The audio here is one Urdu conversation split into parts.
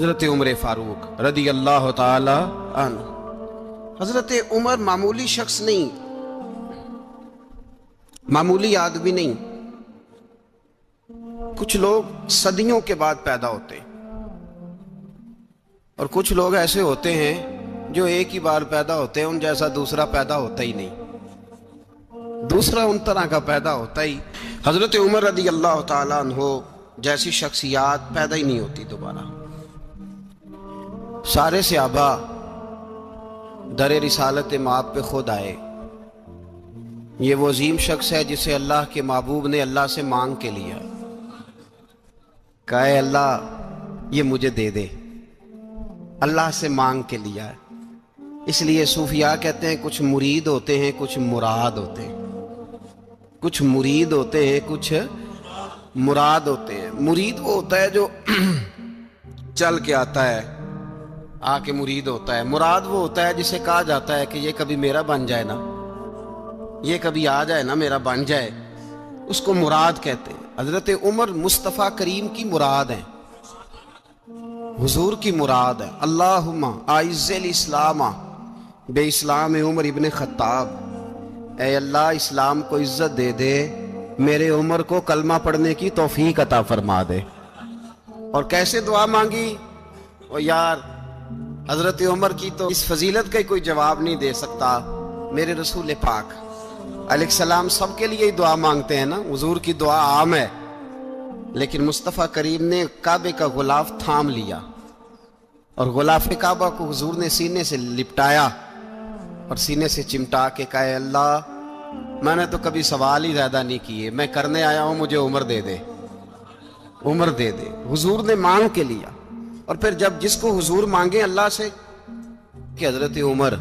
حضرت عمر فاروق رضی اللہ تعالی عنہ. حضرت عمر معمولی شخص نہیں، معمولی آدمی نہیں. کچھ لوگ صدیوں کے بعد پیدا ہوتے ہیں اور کچھ لوگ ایسے ہوتے ہیں جو ایک ہی بار پیدا ہوتے ہیں، ان جیسا دوسرا پیدا ہوتا ہی نہیں، دوسرا ان طرح کا پیدا ہوتا ہی. حضرت عمر رضی اللہ تعالیٰ عنہ جیسی شخصیات پیدا ہی نہیں ہوتی دوبارہ. سارے صحابہ در رسالت مآب پہ خود آئے. یہ وہ عظیم شخص ہے جسے اللہ کے محبوب نے اللہ سے مانگ کے لیا، کہا اے اللہ یہ مجھے دے دے. اللہ سے مانگ کے لیا ہے. اس لیے صوفیاء کہتے ہیں کچھ مرید ہوتے ہیں کچھ مراد ہوتے ہیں. کچھ مرید ہوتے ہیں کچھ مراد ہوتے ہیں. مرید وہ ہوتا ہے جو چل کے آتا ہے، آ کے مرید ہوتا ہے. مراد وہ ہوتا ہے جسے کہا جاتا ہے کہ یہ کبھی میرا بن جائے نا، یہ کبھی آ جائے نا، میرا بن جائے، اس کو مراد کہتے ہیں. حضرت عمر مصطفیٰ کریم کی مراد ہیں، حضور کی مراد ہے. اللہم اعز الاسلام بے اسلام عمر ابن خطاب. اے اللہ اسلام کو عزت دے دے، میرے عمر کو کلمہ پڑھنے کی توفیق عطا فرما دے. اور کیسے دعا مانگی؟ اور یار حضرت عمر کی تو اس فضیلت کا کوئی جواب نہیں دے سکتا. میرے رسول پاک علیہ السلام سب کے لیے ہی دعا مانگتے ہیں نا، حضور کی دعا عام ہے، لیکن مصطفیٰ کریم نے کعبے کا غلاف تھام لیا اور غلاف کعبہ کو حضور نے سینے سے لپٹایا اور سینے سے چمٹا کے کہا اے اللہ میں نے تو کبھی سوال ہی زیادہ نہیں کیے، میں کرنے آیا ہوں، مجھے عمر دے دے، عمر دے دے. حضور نے مانگ کے لیا. اور پھر جب جس کو حضور مانگے اللہ سے کہ حضرت عمر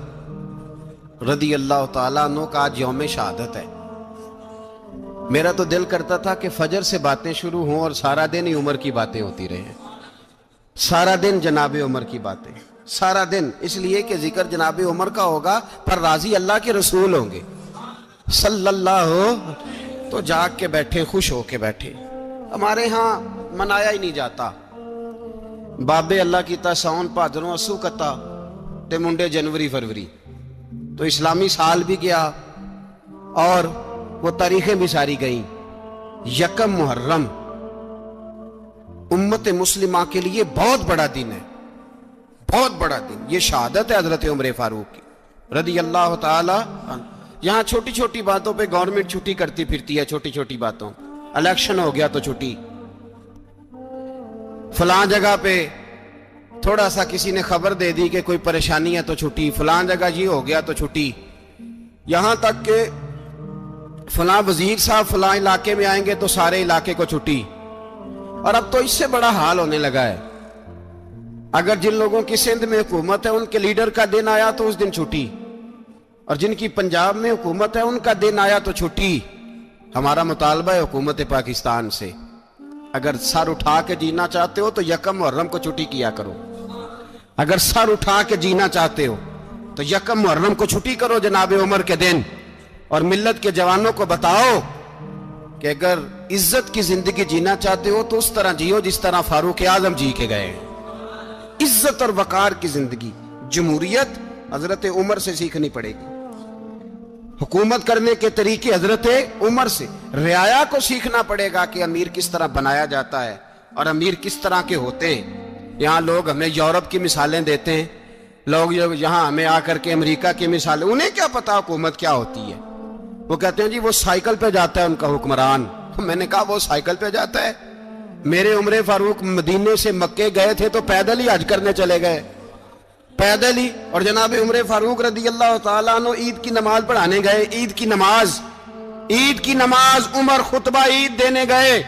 رضی اللہ تعالیٰ عنہ کا آج یوم شہادت ہے، میرا تو دل کرتا تھا کہ فجر سے باتیں شروع ہوں اور سارا دن ہی عمر کی باتیں ہوتی رہیں، سارا دن جناب عمر کی باتیں، سارا دن. اس لیے کہ ذکر جناب عمر کا ہوگا پر راضی اللہ کے رسول ہوں گے صلی اللہ تو جاگ کے بیٹھے، خوش ہو کے بیٹھے. ہمارے ہاں منایا ہی نہیں جاتا. بابے اللہ کی تا ساؤن بھادروں اسو کتا تے منڈے جنوری فروری. تو اسلامی سال بھی گیا اور وہ تاریخیں بھی ساری گئیں. یکم محرم امت مسلمہ کے لیے بہت بڑا دن ہے، بہت بڑا دن. یہ شہادت ہے حضرت عمر فاروق کی رضی اللہ تعالی عنہ. یہاں چھوٹی چھوٹی باتوں پہ گورنمنٹ چھٹی کرتی پھرتی ہے، چھوٹی چھوٹی باتوں. الیکشن ہو گیا تو چھٹی، فلاں جگہ پہ تھوڑا سا کسی نے خبر دے دی کہ کوئی پریشانی ہے تو چھٹی، فلاں جگہ یہ ہو گیا تو چھٹی. یہاں تک کہ فلاں وزیر صاحب فلاں علاقے میں آئیں گے تو سارے علاقے کو چھٹی. اور اب تو اس سے بڑا حال ہونے لگا ہے. اگر جن لوگوں کی سندھ میں حکومت ہے ان کے لیڈر کا دن آیا تو اس دن چھٹی، اور جن کی پنجاب میں حکومت ہے ان کا دن آیا تو چھٹی. ہمارا مطالبہ ہے حکومت پاکستان سے، اگر سر اٹھا کے جینا چاہتے ہو تو یکم محرم کو چھٹی کیا کرو. اگر سر اٹھا کے جینا چاہتے ہو تو یکم محرم کو چھٹی کرو جناب عمر کے دن. اور ملت کے جوانوں کو بتاؤ کہ اگر عزت کی زندگی جینا چاہتے ہو تو اس طرح جیو جس طرح فاروق اعظم جی کے گئے. عزت اور وقار کی زندگی. جمہوریت حضرت عمر سے سیکھنی پڑے گی، حکومت کرنے کے طریقے حضرت عمر سے. رعایا کو سیکھنا پڑے گا کہ امیر کس طرح بنایا جاتا ہے اور امیر کس طرح کے ہوتے ہیں. یہاں لوگ ہمیں یورپ کی مثالیں دیتے ہیں، لوگ یہاں ہمیں آ کر کے امریکہ کی مثالیں، انہیں کیا پتا حکومت کیا ہوتی ہے. وہ کہتے ہیں جی وہ سائیکل پہ جاتا ہے ان کا حکمران. میں نے کہا وہ سائیکل پہ جاتا ہے؟ میرے عمر فاروق مدینے سے مکے گئے تھے تو پیدل ہی حج کرنے چلے گئے، پیدل ہی. اور جناب عمر فاروق رضی اللہ تعالیٰ عنہ عید کی نماز پڑھانے گئے. عید کی نماز عمر خطبہ عید دینے گئے.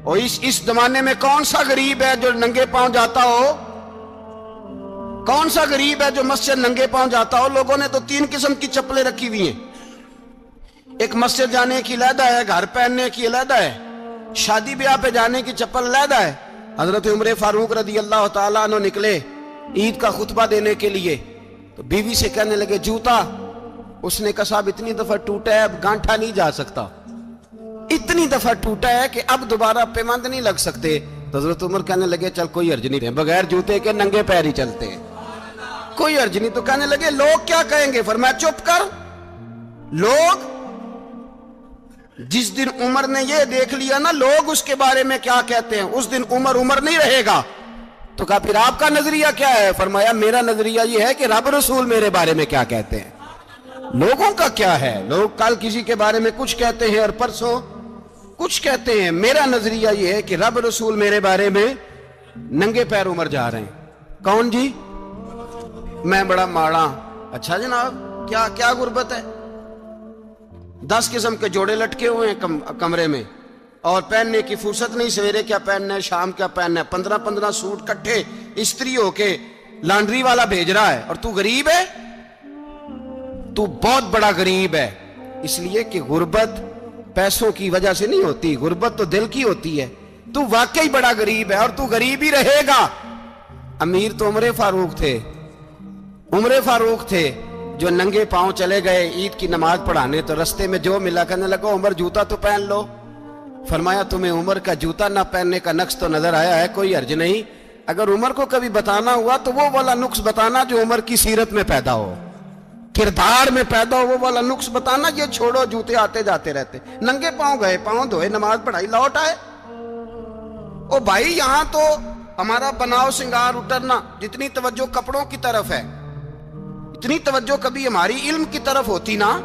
اور اس زمانے میں کون سا غریب ہے جو ننگے پاؤں جاتا ہو؟ کون سا غریب ہے جو مسجد ننگے پاؤں جاتا ہو؟ لوگوں نے تو 3 قسم کی چپلیں رکھی ہوئی ہیں. ایک مسجد جانے کی علیحدہ ہے، گھر پہننے کی علیحدہ ہے، شادی بیاہ پہ جانے کی چپل علیحدہ ہے. حضرت عمر فاروق رضی اللہ تعالیٰ عنہ نکلے عید کا خطبہ دینے کے لیے تو بیوی سے کہنے لگے جوتا. اس نے کہا صاحب اتنی دفعہ ٹوٹا ہے اب گانٹھا نہیں جا سکتا، اتنی دفعہ ٹوٹا ہے کہ اب دوبارہ پیمند نہیں لگ سکتے. تو حضرت عمر کہنے لگے چل کوئی حرج نہیں، بغیر جوتے کے ننگے پیر ہی چلتے ہیں، کوئی حرج نہیں۔ تو کہنے لگے لوگ کیا کہیں گے؟ فرمایا چپ کر، لوگ جس دن عمر نے یہ دیکھ لیا نا لوگ اس کے بارے میں کیا کہتے ہیں، اس دن عمر عمر نہیں رہے گا۔ تو کہا پھر آپ کا نظریہ کیا ہے؟ فرمایا میرا نظریہ یہ ہے کہ رب رسول میرے بارے میں کیا کہتے ہیں، لوگوں کا کیا ہے؟ لوگ کل کسی کے بارے میں کچھ کہتے ہیں اور پرسوں کچھ کہتے ہیں، میرا نظریہ یہ ہے کہ رب رسول میرے بارے میں ننگے پیر عمر جا رہے ہیں۔ کون جی؟ میں بڑا ماڑا۔ اچھا جناب، کیا غربت ہے؟ 10 قسم کے جوڑے لٹکے ہوئے ہیں کمرے میں اور پہننے کی فرصت نہیں، سویرے کیا پہننا ہے، شام کیا پہننا ہے، 15 سوٹ کٹھے استری ہو کے لانڈری والا بھیج رہا ہے، اور تو غریب ہے، تو بہت بڑا غریب ہے۔ اس لیے کہ غربت پیسوں کی وجہ سے نہیں ہوتی، غربت تو دل کی ہوتی ہے۔ تو واقعی بڑا غریب ہے اور تو غریب ہی رہے گا۔ امیر تو عمر فاروق تھے، عمر فاروق تھے جو ننگے پاؤں چلے گئے عید کی نماز پڑھانے، تو رستے میں جو ملا کہنے لگا عمر جوتا تو پہن لو۔ فرمایا تمہیں عمر کا جوتا نہ پہننے کا نقص تو نظر آیا ہے، کوئی حرج نہیں، اگر عمر کو کبھی بتانا ہوا تو وہ والا نقص بتانا جو عمر کی سیرت میں پیدا ہو، کردار میں پیدا ہو، وہ والا نقص بتانا، یہ چھوڑو جوتے آتے جاتے رہتے۔ ننگے پاؤں گئے، پاؤں دھوئے، نماز پڑھائی، لوٹ آئے۔ او بھائی یہاں تو ہمارا بناؤ سنگار اترنا، جتنی توجہ کپڑوں کی طرف ہے اتنی توجہ کبھی ہماری علم کی طرف ہوتی نا،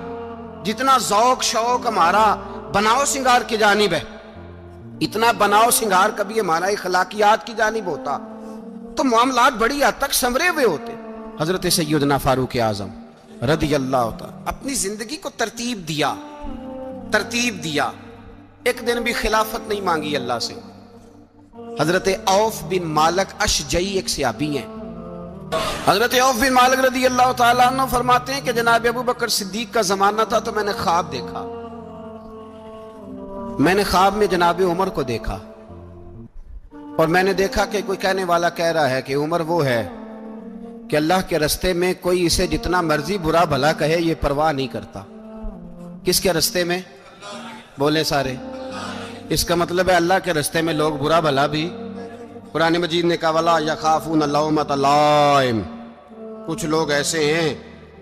جتنا ذوق شوق ہمارا بناؤ سنگار کی جانب ہے، اتنا بناؤ سنگار کبھی ہمارا اخلاقیات کی جانب ہوتا تو معاملات بڑی حد تک سنورے ہوئے ہوتے۔ حضرت سیدنا فاروق اعظم رضی اللہ تعالی اپنی زندگی کو ترتیب دیا۔ ایک دن بھی خلافت نہیں مانگی اللہ سے۔ حضرت عوف بن مالک اشجعی ایک صحابی ہیں، حضرت عوف بن مالک رضی اللہ تعالیٰ عنہ فرماتے ہیں کہ جناب ابو بکر صدیق کا زمانہ تھا تو میں نے خواب دیکھا، میں نے خواب میں جناب عمر کو دیکھا، اور میں نے دیکھا کہ کوئی کہنے والا کہہ رہا ہے کہ عمر وہ ہے کہ اللہ کے رستے میں کوئی اسے جتنا مرضی برا بھلا کہے یہ پرواہ نہیں کرتا۔ کس کے رستے میں؟ بولے سارے۔ اس کا مطلب ہے اللہ کے رستے میں لوگ برا بھلا بھی، قرآن مجید نے کہا وَلَا يَخَافُونَ لَوْمَةَ لَائِمٍ، کچھ لوگ ایسے ہیں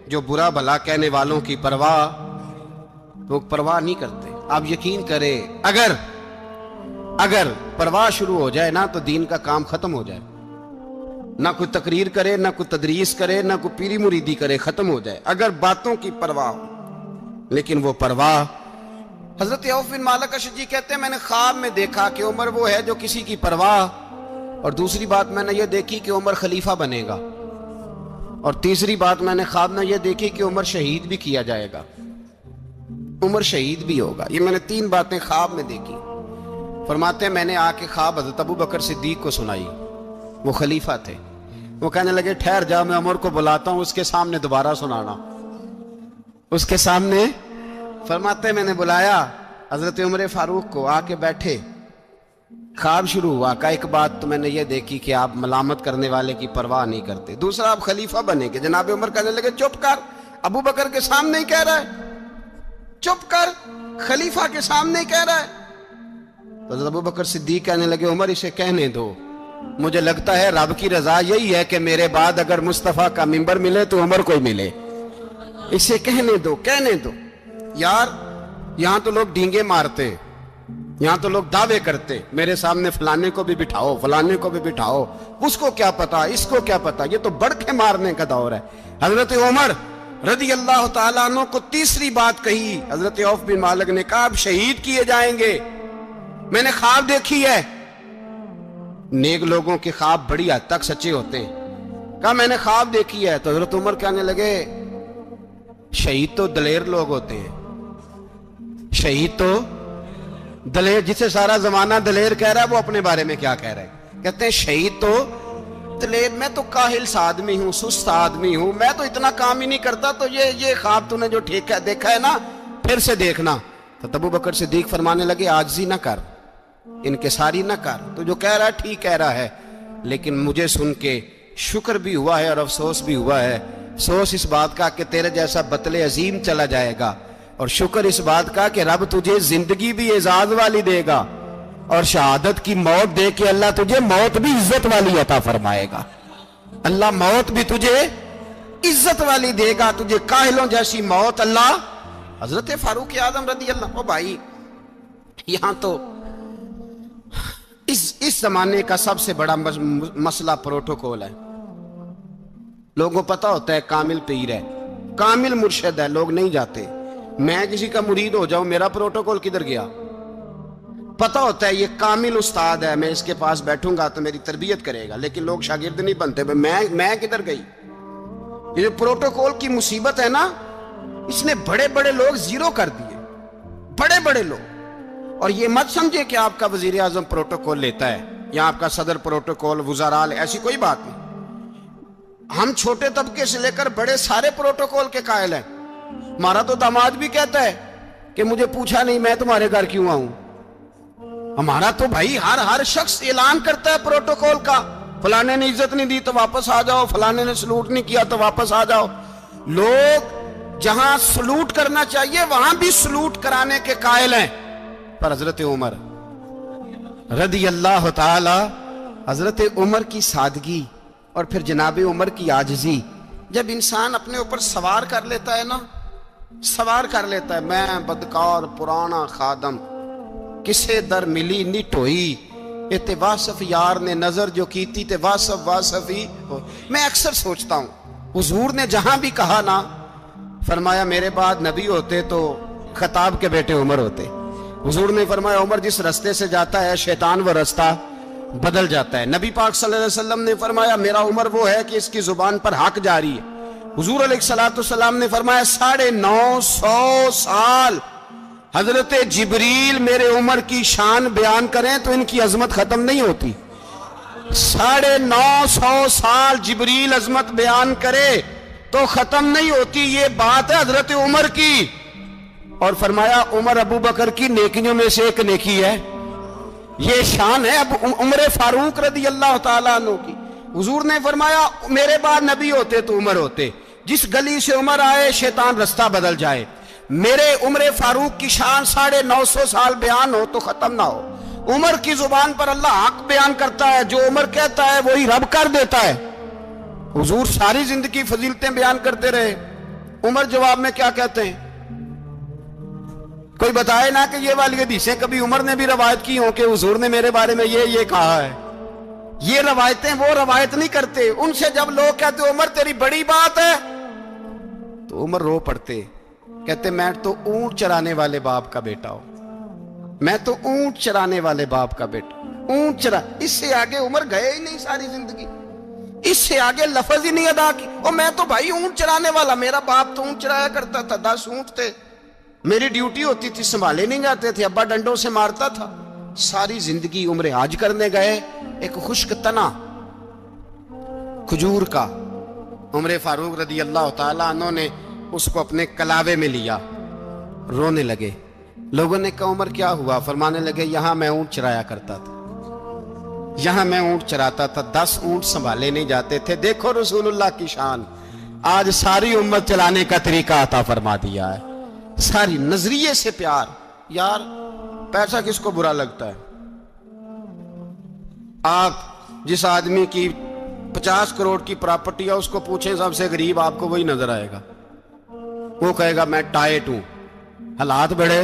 جو برا بھلا کہنے والوں کی لوگ پرواہ نہیں کرتے۔ آپ یقین کریں اگر پرواہ شروع ہو جائے نا تو دین کا کام ختم ہو جائے، نہ کوئی تقریر کرے، نہ کوئی تدریس کرے، نہ کوئی پیری مریدی کرے، ختم ہو جائے اگر باتوں کی پرواہ ہو۔ لیکن وہ پرواہ، حضرت عوف بن مالک اشجعی کہتے ہیں میں نے خواب میں دیکھا کہ عمر وہ ہے جو کسی کی پرواہ، اور دوسری بات میں نے یہ دیکھی کہ عمر خلیفہ بنے گا، اور تیسری بات میں نے خواب میں یہ دیکھی کہ عمر شہید بھی کیا جائے گا، عمر شہید بھی ہوگا۔ یہ میں نے 3 باتیں خواب میں دیکھی۔ فرماتے ہیں میں نے آ کے خواب حضرت ابو بکر صدیق کو سنائی، وہ خلیفہ تھے۔ وہ کہنے لگے ٹھہر جا، میں عمر کو بلاتا ہوں، اس کے سامنے دوبارہ سنانا، اس کے سامنے۔ فرماتے ہیں میں نے بلایا حضرت عمر فاروق کو، آ کے بیٹھے، خواب شروع ہوا۔ کا ایک بات تو میں نے یہ دیکھی کہ آپ ملامت کرنے والے کی پرواہ نہیں کرتے، دوسرا آپ خلیفہ بنے گے۔ جناب عمر کہنے لگے چپ کر، ابو بکر کے سامنے ہی کہہ رہا ہے، چپ کر، خلیفہ کے سامنے ہی کہہ رہا ہے۔ تو حضرت ابو بکر صدیق کہنے لگے عمر اسے کہنے دو، مجھے لگتا ہے رب کی رضا یہی ہے کہ میرے بعد اگر مصطفیٰ کا منبر ملے تو عمر کو ہی ملے، اسے کہنے دو۔ یار یہاں تو لوگ ڈینگے مارتے، یہاں تو لوگ دعوے کرتے، میرے سامنے فلانے کو بھی بٹھاؤ، فلانے کو بھی بٹھاؤ، اس کو کیا پتا، اس کو کیا پتا، یہ تو بڑھ کے مارنے کا دور ہے۔ حضرت عمر رضی اللہ تعالیٰ عنہ کو تیسری بات کہی، حضرت عوف بن مالک نے کہا آپ شہید کیے جائیں گے، میں نے خواب دیکھی ہے۔ نیک لوگوں کے خواب بڑی حد تک سچے ہوتے ہیں۔ کہا میں نے خواب دیکھی ہے۔ تو حضرت عمر کہنے لگے شہید تو دلیر لوگ ہوتے ہیں، شہید تو دلیر، جسے سارا زمانہ دلیر کہہ رہا ہے وہ اپنے بارے میں کیا کہہ رہا ہے؟ کہتے ہیں شہید تو دلیر، میں تو کاہل سا آدمی ہوں، سست آدمی ہوں، میں تو اتنا کام ہی نہیں کرتا، تو یہ خواب تو نے جو دیکھا ہے نا پھر سے دیکھنا۔ تو ابو بکر صدیق فرمانے لگے عاجزی نہ کر، انکساری نہ کر، تو جو کہہ رہا ہے ٹھیک کہہ رہا ہے، لیکن مجھے سن کے شکر بھی ہوا ہے اور افسوس بھی ہوا ہے۔ افسوس اس بات کا کہ تیرے جیسا بطل عظیم چلا جائے گا، اور شکر اس بات کا کہ رب تجھے زندگی بھی اعزاز والی دے گا، اور شہادت کی موت دے کے اللہ تجھے موت بھی عزت والی عطا فرمائے گا. اللہ موت بھی تجھے عزت والی دے گا, تجھے کاہلوں جیسی موت اللہ. حضرت فاروق اعظم رضی اللہ. او بھائی یہاں تو اس زمانے کا سب سے بڑا مسئلہ پروٹوکول ہے. لوگوں کو پتا ہوتا ہے کامل پیر ہے, کامل مرشد ہے, لوگ نہیں جاتے. میں کسی کا مرید ہو جاؤں, میرا پروٹوکول کدھر گیا؟ پتا ہوتا ہے یہ کامل استاد ہے, میں اس کے پاس بیٹھوں گا تو میری تربیت کرے گا, لیکن لوگ شاگرد نہیں بنتے. میں کدھر گئی؟ یہ جو پروٹوکول کی مصیبت ہے نا, اس نے بڑے بڑے لوگ زیرو کر دیے, بڑے بڑے لوگ. اور یہ مت سمجھے کہ آپ کا وزیر اعظم پروٹوکول لیتا ہے یا آپ کا صدر پروٹوکول, وزراء, ایسی کوئی بات نہیں. ہم چھوٹے طبقے سے لے کر بڑے سارے پروٹوکول کے قائل ہیں. ہمارا تو داماد بھی کہتا ہے کہ مجھے پوچھا نہیں, میں تمہارے گھر کیوں آؤں. ہمارا تو بھائی ہر شخص اعلان کرتا ہے پروٹوکول کا, فلانے نے عزت نہیں دی تو واپس آ جاؤ, فلانے نے سلوٹ نہیں کیا تو واپس آ جاؤ. لوگ جہاں سلوٹ کرنا چاہیے وہاں بھی سلوٹ کرانے کے قائل ہیں. پر حضرت عمر رضی اللہ تعالی, حضرت عمر کی سادگی اور پھر جناب عمر کی عاجزی, جب انسان اپنے اوپر سوار کر لیتا ہے نا, سوار کر لیتا ہے, میں بدکار پرانا خادم, کسے در ملی نٹ ہوئی, تے واصف یار نے نظر جو کیتی تے واصف ہی ہو. میں اکثر سوچتا ہوں حضور نے جہاں بھی کہا نا, فرمایا میرے بعد نبی ہوتے تو خطاب کے بیٹے عمر ہوتے. حضور نے فرمایا عمر جس رستے سے جاتا ہے شیطان وہ رستہ بدل جاتا ہے. نبی پاک صلی اللہ علیہ وسلم نے فرمایا میرا عمر وہ ہے کہ اس کی زبان پر حق جاری ہے. حضور علیہ الصلوۃ نے فرمایا 950 سال حضرت جبریل میرے عمر کی شان بیان کریں تو ان کی عظمت ختم نہیں ہوتی. 950 سال جبریل عظمت بیان کرے تو ختم نہیں ہوتی. یہ بات ہے حضرت عمر کی. اور فرمایا عمر ابو بکر کی نیکیوں میں سے ایک نیکی ہے, یہ شان ہے اب عمر فاروق رضی اللہ تعالیٰ عنہ کی. حضور نے فرمایا میرے بعد نبی ہوتے تو عمر ہوتے, جس گلی سے عمر آئے شیطان رستہ بدل جائے. میرے عمر فاروق کی شان 950 سال بیان ہو تو ختم نہ ہو. عمر کی زبان پر اللہ حق بیان کرتا ہے, جو عمر کہتا ہے وہی رب کر دیتا ہے. حضور ساری زندگی فضیلتیں بیان کرتے رہے, عمر جواب میں کیا کہتے ہیں؟ کوئی بتائے نا کہ یہ والی حدیثیں کبھی عمر نے بھی روایت کی ہوں کہ حضور نے میرے بارے میں یہ کہا ہے. یہ روایتیں وہ روایت نہیں کرتے. ان سے جب لوگ کہتے عمر تیری بڑی بات ہے تو عمر رو پڑتے, کہتے میں تو اونٹ چرانے والے باپ کا بیٹا ہوں, میں تو اونٹ چرانے والے باپ کا بیٹا, اونٹ چرا. اس سے آگے عمر گئے ہی نہیں ساری زندگی, اس سے آگے لفظ ہی نہیں ادا کی. اور میں تو بھائی اونٹ چرانے والا, میرا باپ تو اونٹ چرایا کرتا تھا, 10 اونٹ تھے, میری ڈیوٹی ہوتی تھی, سنبھالے نہیں جاتے تھے, ابا ڈنڈوں سے مارتا تھا. ساری زندگی عمر حج کرنے گئے, ایک خشک تنا کھجور کا عمر فاروق رضی اللہ تعالیٰ عنہ نے اس کو اپنے کلاوے میں لیا, رونے لگے. لوگوں نے کہا عمر کیا ہوا؟ فرمانے لگے یہاں میں اونٹ چرایا کرتا تھا, یہاں میں اونٹ چراتا تھا, 10 اونٹ سنبھالے نہیں جاتے تھے. دیکھو رسول اللہ کی شان, آج ساری امت چلانے کا طریقہ عطا فرما دیا ہے. ساری نظریے سے پیار. یار پیسہ کس کو برا لگتا ہے؟ آپ جس آدمی کی 50 کروڑ کی پراپرٹی ہے اس کو پوچھیں سب سے غریب, آپ کو وہی نظر آئے گا. وہ کہے گا میں ٹائٹ ہوں, حالات بڑے.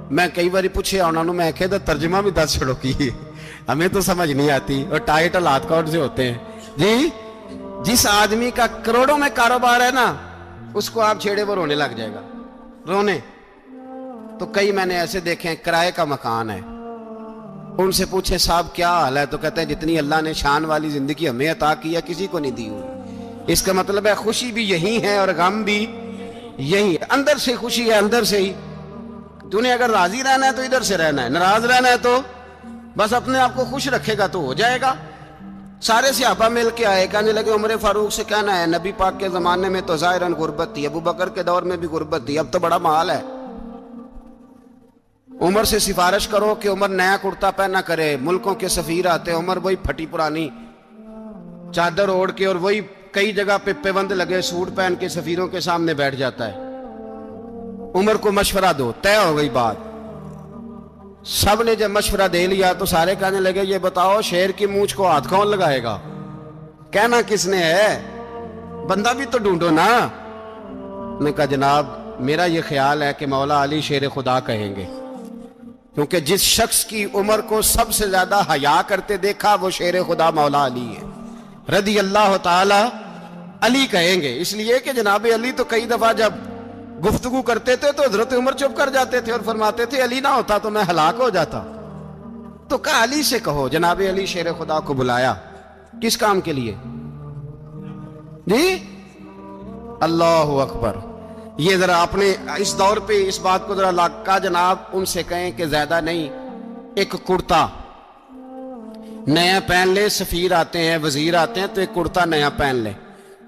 میں کئی باری پوچھے انہوں نے, میں کہتا ترجمہ بھی 10 چھڑوں کی, ہمیں تو سمجھ نہیں آتی. اور ٹائٹ حالات کون سے ہوتے ہیں جی؟ جس آدمی کا کروڑوں میں کاروبار ہے نا, اس کو آپ چھیڑے وہ رونے لگ جائے گا, رونے. تو کئی میں نے ایسے دیکھے ہیں کرائے کا مکان ہے, ان سے پوچھے صاحب کیا حال ہے, تو کہتے ہیں جتنی اللہ نے شان والی زندگی ہمیں عطا کی ہے کسی کو نہیں دی ہوئی. اس کا مطلب ہے خوشی بھی یہی ہے اور غم بھی یہی ہے. اندر سے خوشی ہے, اندر سے ہی. تو نے اگر راضی رہنا ہے تو ادھر سے رہنا ہے, ناراض رہنا ہے تو بس اپنے آپ کو خوش رکھے گا تو ہو جائے گا. سارے صحابہ مل کے آئے, کہنے لگے عمر فاروق سے کہنا ہے نبی پاک کے زمانے میں تو ظاہراً غربت تھی, ابو بکر کے دور میں بھی غربت تھی, اب تو بڑا مال ہے. عمر سے سفارش کرو کہ عمر نیا کرتا پہنا کرے. ملکوں کے سفیر آتے, عمر وہی پھٹی پرانی چادر اوڑھ کے اور وہی کئی جگہ پہ پیوند لگے سوٹ پہن کے سفیروں کے سامنے بیٹھ جاتا ہے. عمر کو مشورہ دو, طے ہو گئی بات. سب نے جب مشورہ دے لیا تو سارے کہنے لگے یہ بتاؤ شیر کی مونچھ کو ہاتھ کون لگائے گا؟ کہنا کس نے ہے؟ بندہ بھی تو ڈھونڈو نا۔ نے کہا جناب میرا یہ خیال ہے کہ مولا علی شیر خدا کہیں گے، کیونکہ جس شخص کی عمر کو سب سے زیادہ حیا کرتے دیکھا وہ شیر خدا مولا علی ہے رضی اللہ تعالی علی کہیں گے، اس لیے کہ جناب علی تو کئی دفعہ جب گفتگو کرتے تھے تو حضرت عمر چپ کر جاتے تھے اور فرماتے تھے علی نہ ہوتا تو میں ہلاک ہو جاتا، تو کہا علی سے کہو۔ جناب علی شیر خدا کو بلایا، کس کام کے لیے؟ جی اللہ اکبر۔ یہ ذرا اپنے اس دور پہ اس بات کو ذرا لاکا جناب ان سے کہیں کہ زیادہ نہیں، ایک کرتا نیا پہن لے، سفیر آتے ہیں وزیر آتے ہیں تو ایک کرتا نیا پہن لے۔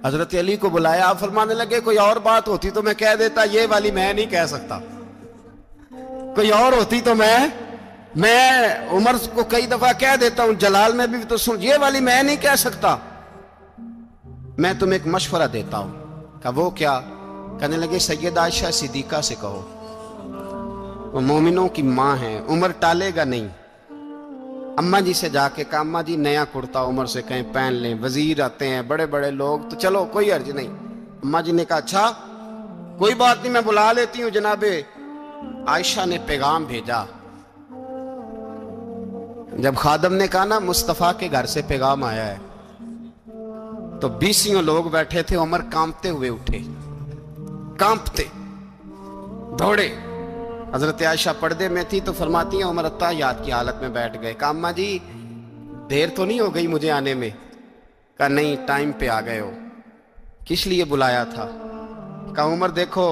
حضرت علی کو بلایا، آپ فرمانے لگے کوئی اور بات ہوتی تو میں کہہ دیتا، یہ والی میں نہیں کہہ سکتا، کوئی اور ہوتی تو میں عمر کو کئی دفعہ کہہ دیتا ہوں، جلال میں بھی تو سن، یہ والی میں نہیں کہہ سکتا، میں تمہیں ایک مشورہ دیتا ہوں۔ کہا وہ کیا؟ کہنے لگے سیدہ عائشہ صدیقہ سے کہو، وہ مومنوں کی ماں ہیں، عمر ٹالے گا نہیں۔ اماں جی سے جا کے کہا اماں جی نیا کرتا عمر سے کہیں پہن لیں، وزیر آتے ہیں بڑے بڑے لوگ تو چلو کوئی عرض نہیں۔ اماں جی نے کہا اچھا کوئی بات نہیں میں بلا لیتی ہوں۔ جناب عائشہ نے پیغام بھیجا، جب خادم نے کہا نا مصطفیٰ کے گھر سے پیغام آیا ہے تو 20 لوگ بیٹھے تھے، عمر کانپتے ہوئے اٹھے، کانپتے دوڑے۔ حضرت عائشہ پردے میں تھی تو فرماتی ہیں عمر اتحیات کی حالت میں بیٹھ گئے۔ کہا اماں جی دیر تو نہیں ہو گئی مجھے آنے میں؟ کہا نہیں ٹائم پہ آ گئے ہو، کس لیے بلایا تھا؟ کہا عمر دیکھو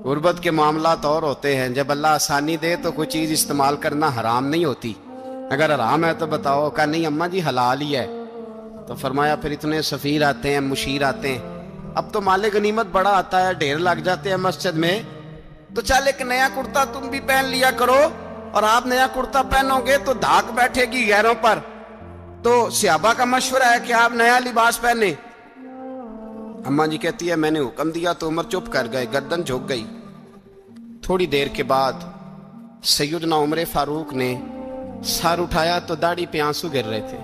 غربت کے معاملات اور ہوتے ہیں، جب اللہ آسانی دے تو کوئی چیز استعمال کرنا حرام نہیں ہوتی، اگر حرام ہے تو بتاؤ۔ کہا نہیں اماں جی حلال ہی ہے۔ تو فرمایا پھر اتنے سفیر آتے ہیں مشیر آتے ہیں، اب تو مال غنیمت بڑا آتا ہے، ڈھیر لگ جاتے ہیں مسجد میں، تو چل ایک نیا کرتا تم بھی پہن لیا کرو، اور آپ نیا کرتا پہنو گے تو دھاک بیٹھے گی غیروں پر، تو صحابہ کا مشورہ ہے کہ آپ نیا لباس پہنے۔ اماں جی کہتی ہے میں نے حکم دیا تو عمر چپ کر گئے، گردن جھک گئی۔ تھوڑی دیر کے بعد سیدنا عمر فاروق نے سر اٹھایا تو داڑھی پہ آنسو گر رہے تھے،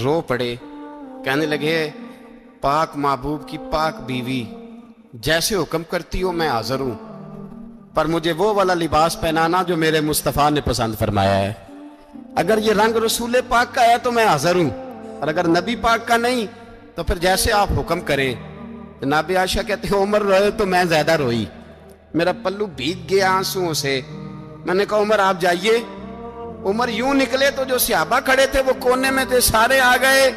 رو پڑے، کہنے لگے پاک محبوب کی پاک بیوی جیسے حکم کرتی ہو میں حاضر ہوں، پر مجھے وہ والا لباس پہنانا جو میرے مصطفیٰ نے پسند فرمایا ہے، اگر یہ رنگ رسول پاک کا ہے تو میں حاضر ہوں، اور اگر نبی پاک کا نہیں تو پھر جیسے آپ حکم کریں۔ جناب عائشہ کہتے ہیں عمر روئے تو میں زیادہ روئی، میرا پلو بھیگ گیا آنسوؤں سے۔ میں نے کہا عمر آپ جائیے۔ عمر یوں نکلے تو جو صحابہ کھڑے تھے وہ کونے میں تھے، سارے آ گئے۔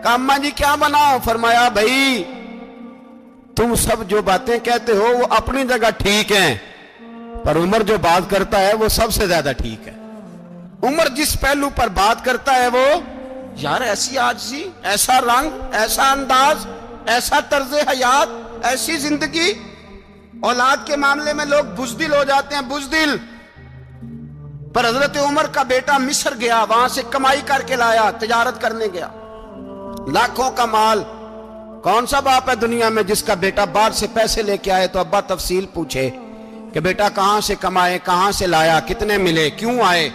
کہا اماں جی کیا بناؤ؟ فرمایا بھائی تم سب جو باتیں کہتے ہو وہ اپنی جگہ ٹھیک ہیں، پر عمر جو بات کرتا ہے وہ سب سے زیادہ ٹھیک ہے۔ عمر جس پہلو پر بات کرتا ہے وہ یار ایسی عاجزی، ایسا رنگ، ایسا انداز، ایسا طرز حیات، ایسی زندگی، اولاد کے معاملے میں لوگ بزدل ہو جاتے ہیں، بزدل، پر حضرت عمر کا بیٹا مصر گیا، وہاں سے کمائی کر کے لایا، تجارت کرنے گیا، لاکھوں کا مال۔ کون سا باپ ہے دنیا میں جس کا بیٹا باہر سے پیسے لے کے آئے تو ابا تفصیل پوچھے کہ بیٹا کہاں سے کمائے، کہاں سے لایا، کتنے ملے، کیوں آئے؟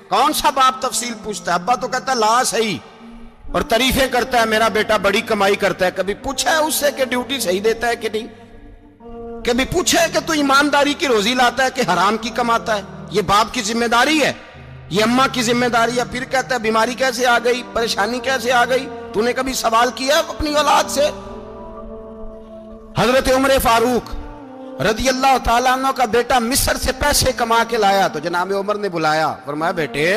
کون سا باپ تفصیل پوچھتا ہے؟ ابا تو کہتا ہے لا صحیح، اور تعریفیں کرتا ہے میرا بیٹا بڑی کمائی کرتا ہے۔ کبھی پوچھا ہے اس سے کہ ڈیوٹی صحیح دیتا ہے کہ نہیں؟ کبھی پوچھا ہے کہ تو ایمانداری کی روزی لاتا ہے کہ حرام کی کماتا ہے؟ یہ باپ کی ذمہ داری ہے، یہ اماں کی ذمہ داری ہے۔ پھر کہتا ہے بیماری کیسے آ گئی، پریشانی کیسے آ گئی؟ تو نے کبھی سوال کیا اپنی اولاد سے؟ حضرت عمر فاروق رضی اللہ تعالیٰ عنہ کا بیٹا مصر سے پیسے کما کے لایا تو جناب عمر نے بلایا، فرمایا بیٹے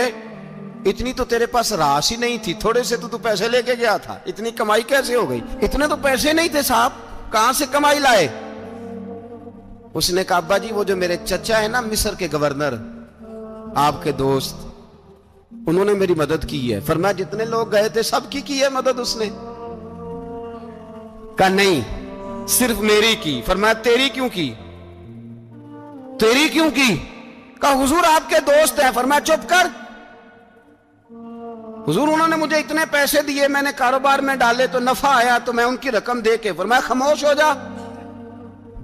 اتنی تو تیرے پاس راس ہی نہیں تھی، تھوڑے سے تو پیسے لے کے گیا تھا، اتنی کمائی کیسے ہو گئی؟ اتنے تو پیسے نہیں تھے صاحب، کہاں سے کمائی لائے؟ اس نے کہا ابا جی وہ جو میرے چچا ہے نا مصر کے گورنر، آپ کے دوست، انہوں نے میری مدد کی ہے۔ فرمایا جتنے لوگ گئے تھے سب کی ہے مدد اس نے؟ کہا نہیں صرف میری کی۔ فرمایا تیری کیوں کی؟ تیری کیوں کی؟ کہا حضور آپ کے دوست ہیں۔ فرمایا چپ کر، حضور انہوں نے مجھے اتنے پیسے دیے، میں نے کاروبار میں ڈالے تو نفع آیا تو میں ان کی رقم دے کے۔ فرمایا خاموش ہو جا،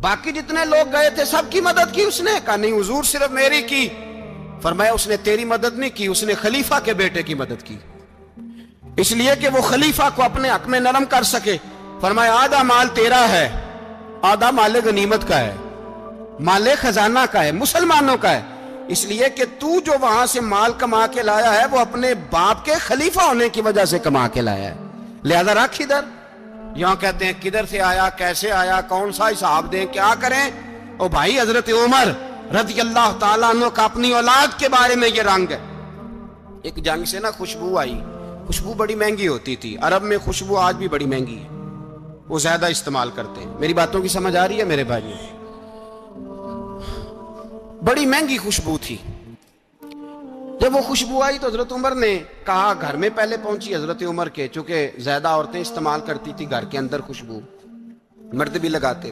باقی جتنے لوگ گئے تھے سب کی مدد کی اس نے؟ کہا نہیں حضور صرف میری کی۔ فرمایا اس نے تیری مدد نہیں کی، اس نے خلیفہ کے بیٹے کی مدد کی، اس لیے کہ وہ خلیفہ کو اپنے حق میں نرم کر سکے۔ فرمایا آدھا مال تیرا ہے، آدھا مال غنیمت کا ہے، مال خزانہ کا ہے، مسلمانوں کا ہے، اس لیے کہ تو جو وہاں سے مال کما کے لایا ہے وہ اپنے باپ کے خلیفہ ہونے کی وجہ سے کما کے لایا ہے، لہذا رکھ ادھر۔ یہاں کہتے ہیں کدھر سے آیا، کیسے آیا، کون سا حساب دیں، کیا کریں؟ او بھائی حضرت عمر رضی اللہ تعالیٰ عنہ کا اپنی اولاد کے بارے میں یہ رنگ ہے۔ ایک جنگ سے نا خوشبو آئی، خوشبو بڑی مہنگی ہوتی تھی، عرب میں خوشبو آج بھی بڑی مہنگی ہے، وہ زیادہ استعمال کرتے ہیں۔ میری باتوں کی سمجھ آ رہی ہے میرے بھائی؟ بڑی مہنگی خوشبو تھی۔ جب وہ خوشبو آئی تو حضرت عمر نے کہا، گھر میں پہلے پہنچی حضرت عمر کے، چونکہ زیادہ عورتیں استعمال کرتی تھی گھر کے اندر خوشبو، مرد بھی لگاتے۔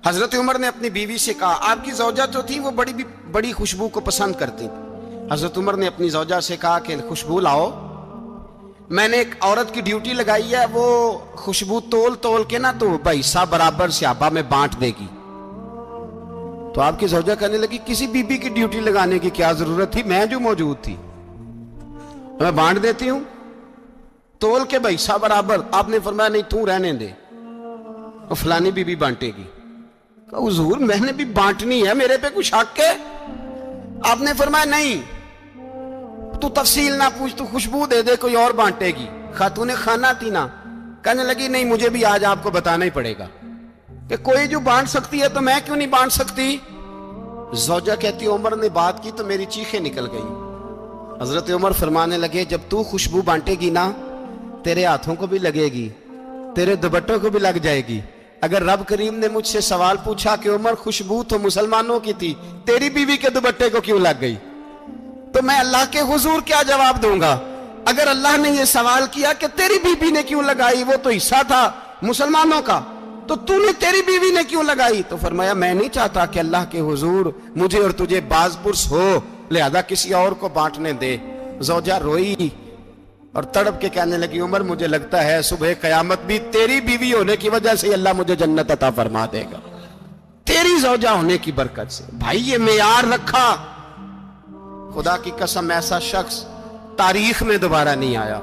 حضرت عمر نے اپنی بیوی سے کہا، آپ کی زوجہ جو تھی وہ بڑی خوشبو کو پسند کرتی تھی۔ حضرت عمر نے اپنی زوجہ سے کہا کہ خوشبو لاؤ، میں نے ایک عورت کی ڈیوٹی لگائی ہے، وہ خوشبو تول تول کے نا تو حصہ برابر صحابہ میں بانٹ دے گی۔ تو آپ کی زوجہ کہنے لگی، کسی بی بی کی ڈیوٹی لگانے کی کیا ضرورت تھی، میں جو موجود تھی میں بانٹ دیتی ہوں تول کے حصہ برابر۔ آپ نے فرمایا نہیں تو رہنے دے، وہ فلانی بی بی بانٹے گی۔ کہا حضور میں نے بھی بانٹنی ہے، میرے پہ کچھ شک ہے؟ آپ نے فرمایا نہیں، تو تفصیل نہ پوچھ، تو خوشبو دے دے، کوئی اور بانٹے گی۔ خاتون خانہ تھی نا، کہنے لگی نہیں مجھے بھی آج آپ کو بتانا ہی پڑے گا کہ کوئی جو بانٹ سکتی ہے تو میں کیوں نہیں بانٹ سکتی؟ زوجہ کہتی عمر نے بات کی تو میری چیخیں نکل گئی۔ حضرت عمر فرمانے لگے، جب تو خوشبو بانٹے گی نا تیرے ہاتھوں کو بھی لگے گی، تیرے دوپٹوں کو بھی لگ جائے گی۔ اگر رب کریم نے مجھ سے سوال پوچھا کہ عمر خوشبو تو مسلمانوں کی تھی، تیری بیوی کے دوپٹے کو کیوں لگ گئی، تو میں اللہ کے حضور کیا جواب دوں گا؟ اگر اللہ نے یہ سوال کیا کہ تیری بیوی نے کیوں لگائی، وہ تو حصہ تھا مسلمانوں کا، تو نے تیری بیوی نے کیوں لگائی؟ تو فرمایا میں نہیں چاہتا کہ اللہ کے حضور مجھے اور تجھے باز پرس ہو، لہذا کسی اور کو بانٹنے دے۔ زوجہ روئی اور تڑپ کے کہنے لگی، عمر مجھے لگتا ہے صبح قیامت بھی تیری بیوی ہونے کی وجہ سے اللہ مجھے جنت عطا فرما دے گا، تیری زوجہ ہونے کی برکت سے۔ بھائی یہ معیار رکھا، خدا کی قسم ایسا شخص تاریخ میں دوبارہ نہیں آیا۔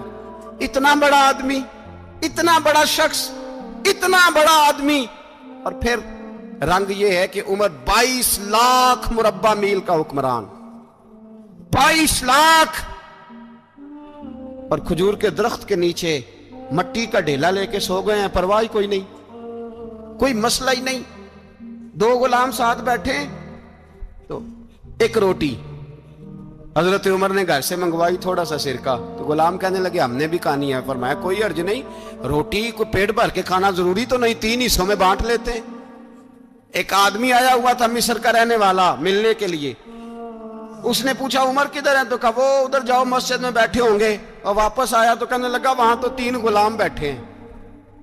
اتنا بڑا آدمی، اتنا بڑا شخص، اتنا بڑا آدمی، اور پھر رنگ یہ ہے کہ عمر 22 لاکھ مربع میل کا حکمران، 22 لاکھ، اور کھجور کے درخت کے نیچے مٹی کا ڈھیلا لے کے سو گئے ہیں، پرواہ کوئی نہیں، کوئی مسئلہ ہی نہیں۔ 2 غلام ساتھ بیٹھے تو ایک روٹی حضرت عمر نے گھر سے منگوائی، تھوڑا سا سرکہ، تو غلام کہنے لگے ہم نے بھی کھانی ہے۔ فرمایا کوئی حرج نہیں، روٹی کو پیٹ بھر کے کھانا ضروری تو نہیں، 3 حصوں میں بانٹ لیتے ہیں۔ ایک آدمی آیا ہوا تھا مصر کا رہنے والا ملنے کے لیے، اس نے پوچھا عمر کدھر ہیں، تو کہا وہ ادھر جاؤ مسجد میں بیٹھے ہوں گے، اور واپس آیا تو کہنے لگا وہاں تو 3 غلام بیٹھے ہیں،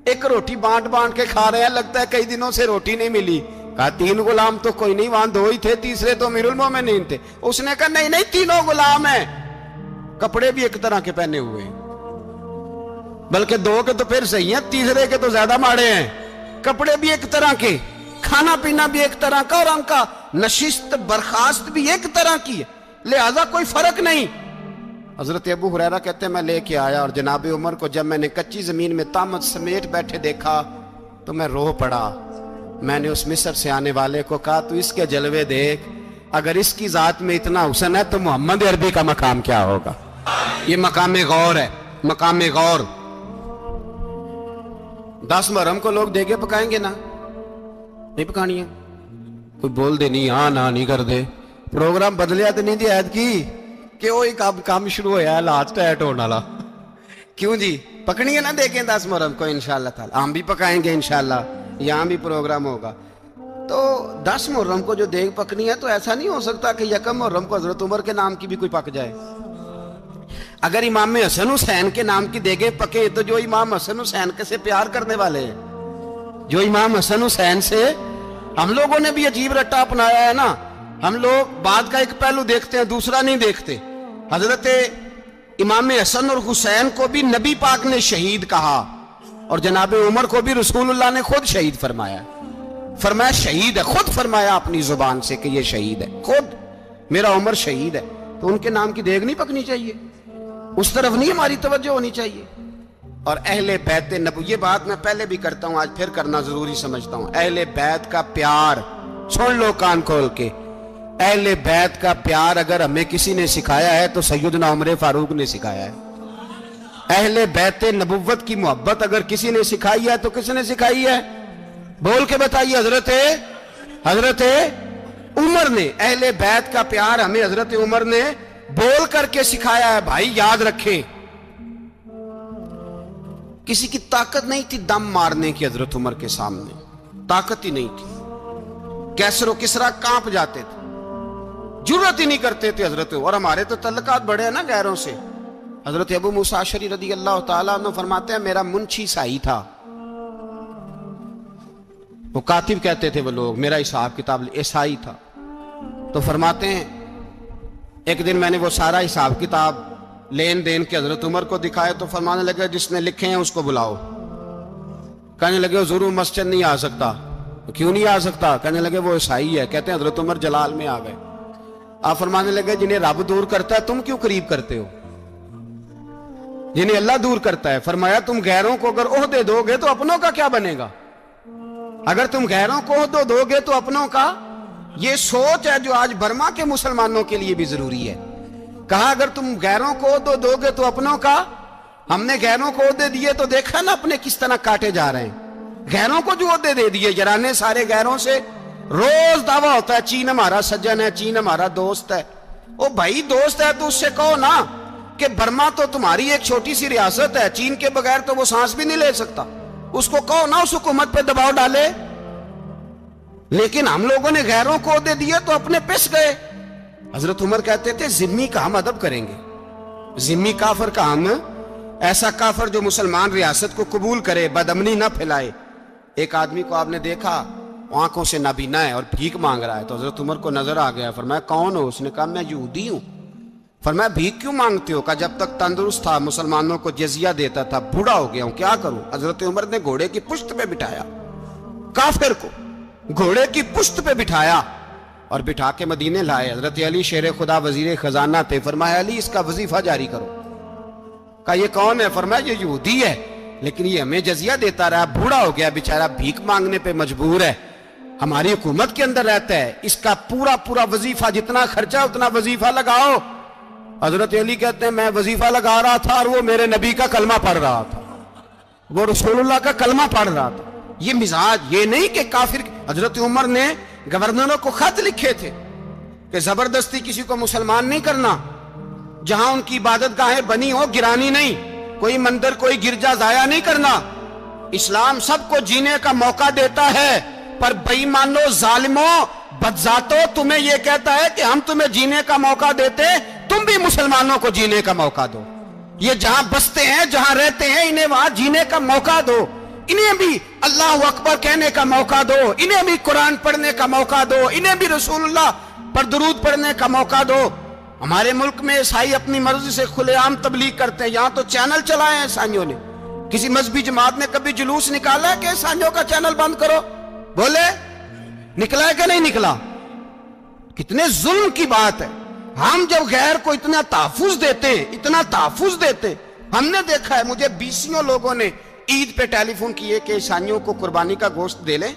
ایک روٹی بانٹ بانٹ کے کھا رہے ہیں، لگتا ہے کئی دنوں سے روٹی نہیں ملی۔ کہا 3 غلام تو کوئی نہیں، وہاں 2 ہی تھے، تیسرے تو امیر المومنین تھے۔ اس نے کہا نہیں 3 غلام ہیں، کپڑے بھی ایک طرح کے پہنے ہوئے ہیں، بلکہ 2 کے تو پھر صحیح ہیں، تیسرے کے تو زیادہ ماڑے ہیں، کپڑے بھی ایک طرح کے، کھانا پینا بھی ایک طرح کا، اور ان کا نشست برخاست بھی ایک طرح کی ہے، لہذا کوئی فرق نہیں۔ حضرت ابو ہریرہ کہتے ہیں میں لے کے آیا، اور جناب عمر کو جب میں نے کچی زمین میں تامت سمیٹ بیٹھے دیکھا تو میں رو پڑا۔ میں نے اس مصر سے آنے والے کو کہا تو اس کے جلوے دیکھ، اگر اس کی ذات میں اتنا حسن ہے تو محمد عربی کا مقام کیا ہوگا؟ یہ مقام غور ہے، مقام غور۔ 10 محرم کو لوگ دیگے پکائیں گے نا، نہیں پکانی ہے، کوئی بول دے نہیں، ہاں نہ نہیں کر دے، پروگرام بدلیا تو نہیں دی عید کی کہ وہی کام شروع ہوا ہے لاسٹ ایٹ ہونے والا، کیوں جی پکنی ہے نا دیکھیں 10 محرم کو انشاءاللہ تعالی، ہم بھی پکائیں گے انشاءاللہ، یہاں بھی پروگرام ہوگا۔ تو 10 محرم کو جو دیگ پکنی ہے تو ایسا نہیں ہو سکتا کہ 1 محرم کو حضرت عمر کے نام کی بھی کوئی پک جائے۔ اگر امام حسن حسین کے نام کی دیگیں پکے تو جو امام حسن حسین کے سے پیار کرنے والے ہیں، جو امام حسن حسین سے، ہم لوگوں نے بھی عجیب رٹا اپنایا ہے نا، ہم لوگ بات کا ایک پہلو دیکھتے ہیں دوسرا نہیں دیکھتے۔ حضرت امام حسن اور حسین کو بھی نبی پاک نے شہید کہا، اور جناب عمر کو بھی رسول اللہ نے خود شہید فرمایا، فرمایا شہید ہے، خود فرمایا اپنی زبان سے کہ یہ شہید ہے، خود میرا عمر شہید ہے۔ تو ان کے نام کی دیگ نہیں پکنی چاہیے؟ اس طرف نہیں ہماری توجہ ہونی چاہیے؟ اور اہل بیت نبو، یہ بات میں پہلے بھی کرتا ہوں، آج پھر کرنا ضروری سمجھتا ہوں، اہل بیت کا پیار سن لو کان کھول کے، اہل بیت کا پیار اگر ہمیں کسی نے سکھایا ہے تو سیدنا عمر فاروق نے سکھایا ہے۔ اہل بیت نبوت کی محبت اگر کسی نے سکھائی ہے تو کس نے سکھائی ہے؟ بول کے بتائیے۔ حضرت عمر نے، اہل بیت کا پیار ہمیں حضرت عمر نے بول کر کے سکھایا ہے۔ بھائی یاد رکھیں، کسی کی طاقت نہیں تھی دم مارنے کی حضرت عمر کے سامنے، طاقت ہی نہیں تھی، کیسر و کسرا کانپ جاتے تھے، جرأت ہی نہیں کرتے تھے حضرت۔ اور ہمارے تو تعلقات بڑے ہیں نا غیروں سے۔ حضرت ابو موسیٰ اشعری رضی اللہ تعالیٰ عنہ فرماتے ہیں میرا منشی عیسائی تھا، وہ کاتب کہتے تھے وہ لوگ، میرا حساب کتاب عیسائی تھا۔ تو فرماتے ہیں ایک دن میں نے وہ سارا حساب کتاب لین دین کے حضرت عمر کو دکھائے تو فرمانے لگے جس نے لکھے ہیں اس کو بلاؤ۔ کہنے لگے ضرور مسجد نہیں آ سکتا۔ کیوں نہیں آ سکتا؟ کہنے لگے وہ عیسائی ہے۔ کہتے ہیں حضرت عمر جلال میں آ گئے۔ آپ فرمانے لگے جنہیں رب دور کرتا ہے تم کیوں قریب کرتے ہو؟ جنہیں اللہ دور کرتا ہے۔ فرمایا تم غیروں کو اگر عہدے دو گے تو اپنوں کا کیا بنے گا؟ اگر تم غیروں کو عہدے دو گے تو اپنوں کا، یہ سوچ ہے جو آج برما کے مسلمانوں کے لیے بھی ضروری ہے۔ کہا اگر تم غیروں کو عہدے دو گے تو اپنوں کا۔ ہم نے غیروں کو عہدے دیے تو دیکھا نا اپنے کس طرح کاٹے جا رہے ہیں۔ غیروں کو جو عہدے دے دیے، یرانے سارے غیروں سے روز دعویٰ ہوتا ہے چین ہمارا سجن ہے، چین ہمارا دوست ہے۔ او بھائی دوست ہے تو اس سے کہو نا کہ برما تو تمہاری ایک چھوٹی سی ریاست ہے، چین کے بغیر تو وہ سانس بھی نہیں لے سکتا، اس کو کہو نا اس حکومت پہ دباؤ ڈالے۔ لیکن ہم لوگوں نے غیروں کو عہدے دیے تو اپنے پس گئے۔ حضرت عمر کہتے تھے ذمی کا ہم ادب کریں گے، ذمی کافر کا ہم، ایسا کافر جو مسلمان ریاست کو قبول کرے، بدامنی نہ پھیلائے۔ ایک آدمی کو آپ نے دیکھا آنکھوں سے نابینا ہے اور بھیک مانگ رہا ہے، تو حضرت عمر کو نظر آ گیا، فرمایا کون ہو؟ اس نے کہا میں یہودی ہوں۔ فرمایا بھیک کیوں مانگتے ہو؟ کہا جب تک تندرست تھا مسلمانوں کو جزیہ دیتا تھا، بوڑھا ہو گیا ہوں کیا کروں؟ حضرت عمر نے گھوڑے کی پشت پہ بٹھایا کافر کو، گھوڑے کی پشت پہ بٹھایا اور بٹھا کے مدینے لائے۔ حضرت علی شیر خدا وزیر خزانہ تھے، فرمایا علی اس کا وظیفہ جاری کرو۔ کہا یہ کون ہے؟ فرمایا یہ یہودی ہے لیکن یہ ہمیں جزیہ دیتا رہا، بوڑھا ہو گیا بیچارہ، بھیک مانگنے پہ مجبور ہے، ہماری حکومت کے اندر رہتا ہے، اس کا پورا وظیفہ جتنا خرچہ اتنا وظیفہ لگاؤ۔ حضرت علی کہتے ہیں میں وظیفہ لگا رہا تھا اور وہ میرے نبی کا کلمہ پڑھ رہا تھا، وہ رسول اللہ کا کلمہ پڑھ رہا تھا۔ یہ مزاج، یہ نہیں کہ کافر۔ حضرت عمر نے گورنروں کو خط لکھے تھے کہ زبردستی کسی کو مسلمان نہیں کرنا، جہاں ان کی عبادت گاہیں بنی ہو گرانی نہیں، کوئی مندر کوئی گرجا ضائع نہیں کرنا۔ اسلام سب کو جینے کا موقع دیتا ہے، پر بے ایمانو ظالموں بدذاتو تمہیں یہ کہتا ہے کہ ہم تمہیں جینے کا موقع دیتے، تم بھی مسلمانوں کو جینے کا موقع دو۔ یہ جہاں بستے ہیں جہاں رہتے ہیں انہیں وہاں جینے کا موقع دو، انہیں بھی اللہ اکبر کہنے کا موقع دو، انہیں بھی قرآن پڑھنے کا موقع دو، انہیں بھی رسول اللہ پر درود پڑھنے کا موقع دو۔ ہمارے ملک میں عیسائی اپنی مرضی سے کھلے عام تبلیغ کرتے ہیں، یہاں تو چینل چلائے ہیں عیسائیوں نے۔ کسی مذہبی جماعت نے کبھی جلوس نکالا ہے کہ عیسائیوں کا چینل بند کرو؟ بولے نکلا ہے کہ نہیں نکلا؟ کتنے ظلم کی بات ہے۔ ہم جب غیر کو اتنا تحفظ دیتے ہیں، اتنا تحفظ دیتے، ہم نے دیکھا ہے، مجھے بیسیوں لوگوں نے عید پہ ٹیلی فون کیے کہ عیسائیوں کو قربانی کا گوشت دے لیں،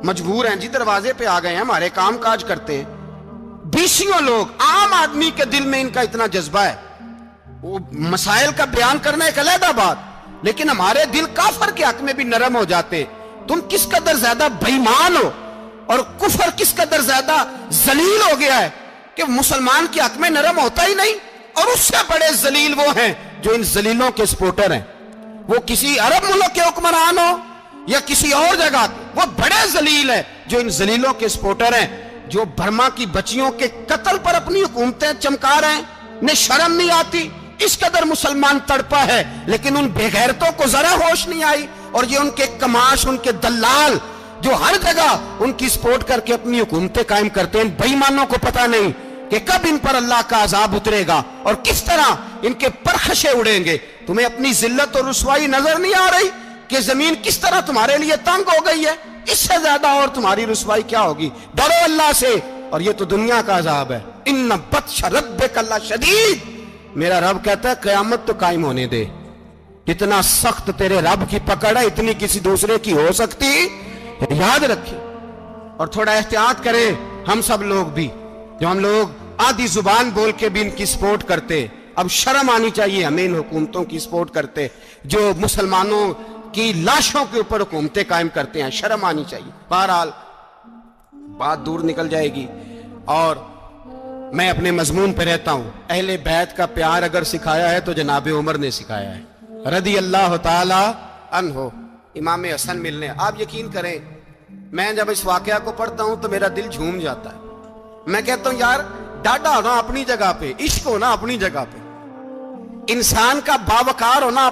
مجبور ہیں جی، دروازے پہ آ گئے ہیں، ہمارے کام کاج کرتے ہیں۔ بیسیوں لوگ، عام آدمی کے دل میں ان کا اتنا جذبہ ہے، وہ مسائل کا بیان کرنا ایک علیحدہ بات، لیکن ہمارے دل کافر کے حق میں بھی نرم ہو جاتے۔ تم کس قدر زیادہ بے ایمان ہو اور کفر کس قدر زیادہ ذلیل ہو گیا ہے کہ مسلمان کے حق میں نرم ہوتا ہی نہیں۔ اور اس سے بڑے ذلیل وہ ہیں جو ان ذلیلوں کے سپورٹر ہیں، وہ کسی عرب ملک کے حکمران ہو یا کسی اور جگہ، وہ بڑے ذلیل ہیں جو ان ذلیلوں کے سپورٹر ہیں، جو برما کی بچیوں کے قتل پر اپنی حکومتیں چمکا رہے ہیں، انہیں شرم نہیں آتی۔ اس قدر مسلمان تڑپا ہے لیکن ان بے غیرتوں کو ذرا ہوش نہیں آئی، اور یہ ان کے کماش، ان کے دلال جو ہر جگہ ان کی سپورٹ کر کے اپنی حکومتیں قائم کرتے ہیں، بے ایمانوں کو پتہ نہیں کہ کب ان پر اللہ کا عذاب اترے گا اور کس طرح ان کے پرخشے اڑیں گے۔ تمہیں اپنی ذلت اور رسوائی نظر نہیں آ رہی کہ زمین کس طرح تمہارے لیے تنگ ہو گئی ہے؟ اس سے زیادہ اور تمہاری رسوائی کیا ہوگی؟ ڈرو اللہ سے، اور یہ تو دنیا کا عذاب ہے۔ ان بطش ربک لشدید، میرا رب کہتا ہے قیامت تو قائم ہونے دے، اتنا سخت تیرے رب کی پکڑ ہے اتنی کسی دوسرے کی ہو سکتی؟ یاد رکھیں اور تھوڑا احتیاط کریں ہم سب لوگ بھی، جو ہم لوگ آدھی زبان بول کے بھی ان کی سپورٹ کرتے، اب شرم آنی چاہیے ہمیں ان حکومتوں کی سپورٹ کرتے جو مسلمانوں کی لاشوں کے اوپر حکومتیں قائم کرتے ہیں، شرم آنی چاہیے۔ بہرحال بات دور نکل جائے گی اور میں اپنے مضمون پہ رہتا ہوں۔ اہل بیت کا پیار اگر سکھایا ہے تو جناب عمر نے سکھایا ہے رضی اللہ تعالی عنہ، امام حسن ملنے۔ آپ یقین کریں میں جب اس واقعہ کو پڑھتا ہوں تو میرا دل جھوم جاتا ہے، میں کہتا ہوں یار ڈاڈا ہونا اپنی جگہ پہ، عشق ہونا اپنی جگہ پہ، انسان کا باوقار ہونا